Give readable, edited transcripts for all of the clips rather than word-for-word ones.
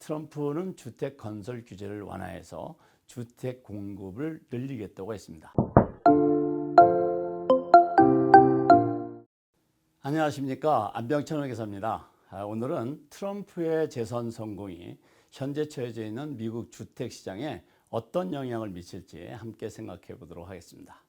트럼프는 주택 건설 규제를 완화해서 주택 공급을 늘리겠다고 했습니다. 안녕하십니까, 안병찬 회계사입니다. 오늘은 트럼프의 재선 성공이 현재 처해져 있는 미국 주택 시장에 어떤 영향을 미칠지 함께 생각해 보도록 하겠습니다.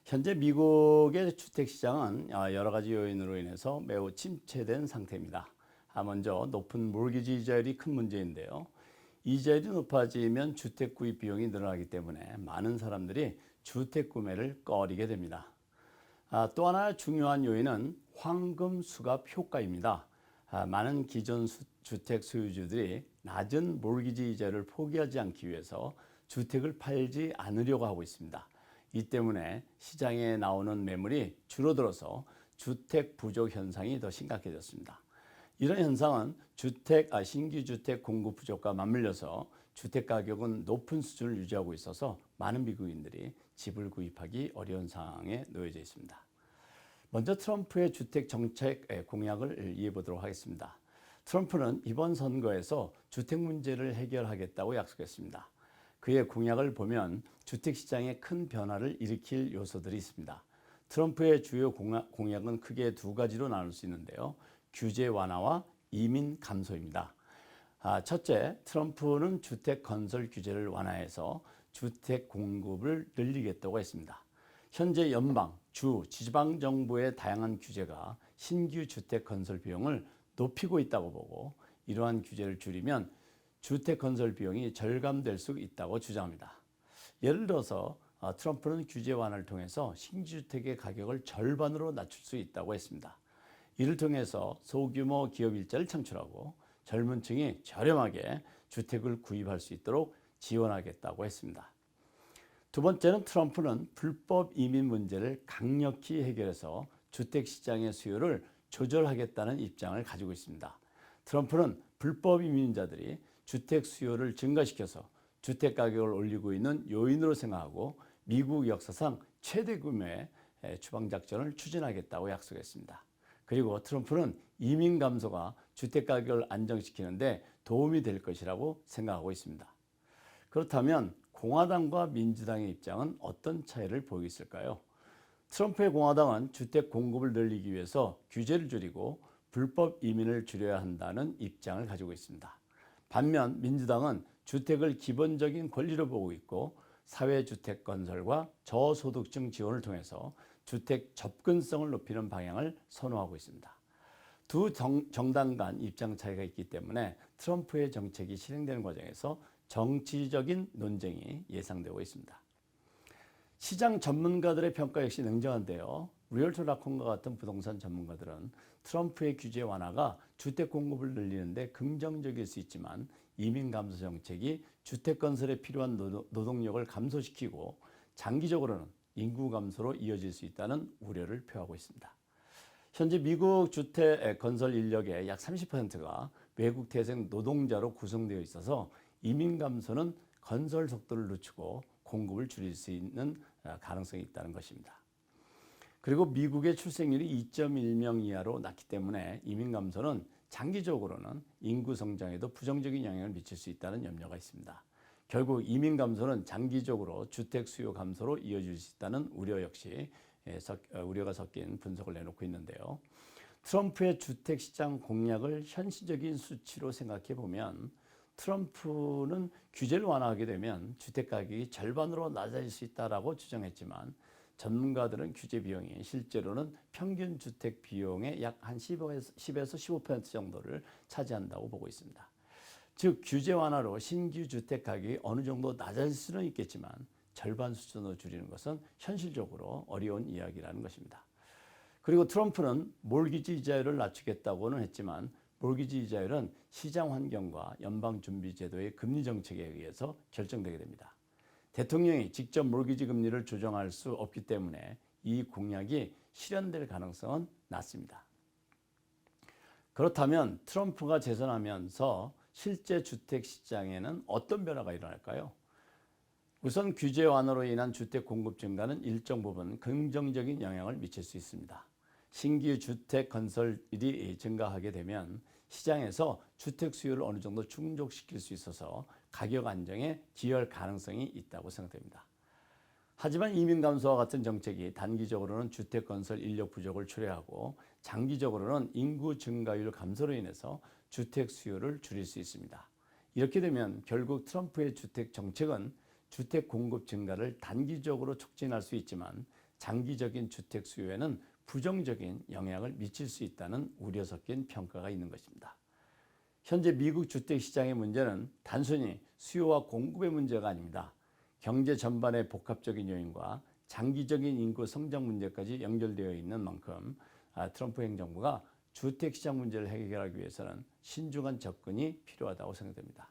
현재 미국의 주택 시장은 여러 가지 요인으로 인해서 매우 침체된 상태입니다. 먼저 높은 모기지 이자율이 큰 문제인데요. 이자율이 높아지면 주택 구입 비용이 늘어나기 때문에 많은 사람들이 주택 구매를 꺼리게 됩니다. 또 하나 중요한 요인은 황금 수갑 효과입니다. 많은 기존 주택 소유주들이 낮은 모기지 이자를 포기하지 않기 위해서 주택을 팔지 않으려고 하고 있습니다. 이 때문에 시장에 나오는 매물이 줄어들어서 주택 부족 현상이 더 심각해졌습니다. 이런 현상은 신규 주택 공급 부족과 맞물려서 주택 가격은 높은 수준을 유지하고 있어서 많은 미국인들이 집을 구입하기 어려운 상황에 놓여져 있습니다. 먼저 트럼프의 주택 정책 공약을 이해해 보도록 하겠습니다. 트럼프는 이번 선거에서 주택 문제를 해결하겠다고 약속했습니다. 그의 공약을 보면 주택시장에 큰 변화를 일으킬 요소들이 있습니다. 트럼프의 주요 공약은 크게 두 가지로 나눌 수 있는데요. 규제 완화와 이민 감소입니다. 첫째, 트럼프는 주택 건설 규제를 완화해서 주택 공급을 늘리겠다고 했습니다. 현재 연방, 주, 지방 정부의 다양한 규제가 신규 주택 건설 비용을 높이고 있다고 보고 이러한 규제를 줄이면 주택 건설 비용이 절감될 수 있다고 주장합니다. 예를 들어서 트럼프는 규제 완화를 통해서 신주택의 가격을 절반으로 낮출 수 있다고 했습니다. 이를 통해서 소규모 기업 일자리를 창출하고 젊은 층이 저렴하게 주택을 구입할 수 있도록 지원하겠다고 했습니다. 두 번째는 트럼프는 불법 이민 문제를 강력히 해결해서 주택 시장의 수요를 조절하겠다는 입장을 가지고 있습니다. 트럼프는 불법 이민자들이 주택 수요를 증가시켜서 주택 가격을 올리고 있는 요인으로 생각하고 미국 역사상 최대 규모의 추방 작전을 추진하겠다고 약속했습니다. 그리고 트럼프는 이민 감소가 주택 가격을 안정시키는데 도움이 될 것이라고 생각하고 있습니다. 그렇다면 공화당과 민주당의 입장은 어떤 차이를 보이고 있을까요? 트럼프의 공화당은 주택 공급을 늘리기 위해서 규제를 줄이고 불법 이민을 줄여야 한다는 입장을 가지고 있습니다. 반면 민주당은 주택을 기본적인 권리로 보고 있고 사회주택 건설과 저소득층 지원을 통해서 주택 접근성을 높이는 방향을 선호하고 있습니다. 두 정당 간 입장 차이가 있기 때문에 트럼프의 정책이 실행되는 과정에서 정치적인 논쟁이 예상되고 있습니다. 시장 전문가들의 평가 역시 냉정한데요. 리얼토닷컴과 같은 부동산 전문가들은 트럼프의 규제 완화가 주택 공급을 늘리는데 긍정적일 수 있지만 이민 감소 정책이 주택 건설에 필요한 노동력을 감소시키고 장기적으로는 인구 감소로 이어질 수 있다는 우려를 표하고 있습니다. 현재 미국 주택 건설 인력의 약 30%가 외국 태생 노동자로 구성되어 있어서 이민 감소는 건설 속도를 늦추고 공급을 줄일 수 있는 가능성이 있다는 것입니다. 그리고 미국의 출생률이 2.1명 이하로 낮기 때문에 이민 감소는 장기적으로는 인구 성장에도 부정적인 영향을 미칠 수 있다는 염려가 있습니다. 결국 이민 감소는 장기적으로 주택 수요 감소로 이어질 수 있다는 우려가 섞인 분석을 내놓고 있는데요. 트럼프의 주택 시장 공약을 현실적인 수치로 생각해 보면 트럼프는 규제를 완화하게 되면 주택 가격이 절반으로 낮아질 수 있다고 주장했지만 전문가들은 규제 비용이 실제로는 평균 주택 비용의 약 한 10에서 15% 정도를 차지한다고 보고 있습니다. 즉 규제 완화로 신규 주택 가격이 어느 정도 낮아질 수는 있겠지만 절반 수준으로 줄이는 것은 현실적으로 어려운 이야기라는 것입니다. 그리고 트럼프는 몰기지 이자율을 낮추겠다고는 했지만 몰기지 이자율은 시장 환경과 연방준비제도의 금리 정책에 의해서 결정되게 됩니다. 대통령이 직접 몰기지 금리를 조정할 수 없기 때문에 이 공약이 실현될 가능성은 낮습니다. 그렇다면 트럼프가 재선하면서 실제 주택 시장에는 어떤 변화가 일어날까요? 우선 규제 완화로 인한 주택 공급 증가는 일정 부분 긍정적인 영향을 미칠 수 있습니다. 신규 주택 건설이 증가하게 되면 시장에서 주택 수요를 어느 정도 충족시킬 수 있어서 가격 안정에 기여할 가능성이 있다고 생각됩니다. 하지만 이민 감소와 같은 정책이 단기적으로는 주택 건설 인력 부족을 초래하고 장기적으로는 인구 증가율 감소로 인해서 주택 수요를 줄일 수 있습니다. 이렇게 되면 결국 트럼프의 주택 정책은 주택 공급 증가를 단기적으로 촉진할 수 있지만 장기적인 주택 수요에는 부정적인 영향을 미칠 수 있다는 우려 섞인 평가가 있는 것입니다. 현재 미국 주택 시장의 문제는 단순히 수요와 공급의 문제가 아닙니다. 경제 전반의 복합적인 요인과 장기적인 인구 성장 문제까지 연결되어 있는 만큼 트럼프 행정부가 주택 시장 문제를 해결하기 위해서는 신중한 접근이 필요하다고 생각됩니다.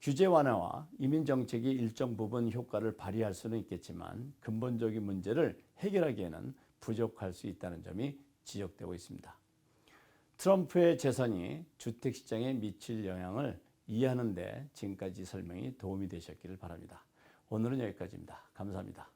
규제 완화와 이민 정책이 일정 부분 효과를 발휘할 수는 있겠지만 근본적인 문제를 해결하기에는 부족할 수 있다는 점이 지적되고 있습니다. 트럼프의 재선이 주택 시장에 미칠 영향을 이해하는 데 지금까지 설명이 도움이 되셨기를 바랍니다. 오늘은 여기까지입니다. 감사합니다.